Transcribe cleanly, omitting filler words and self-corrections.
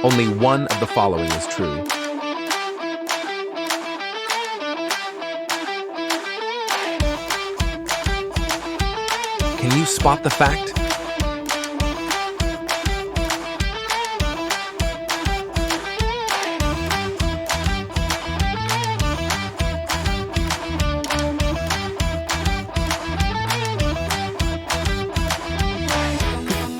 Only one of the following is true. Can you spot the fact?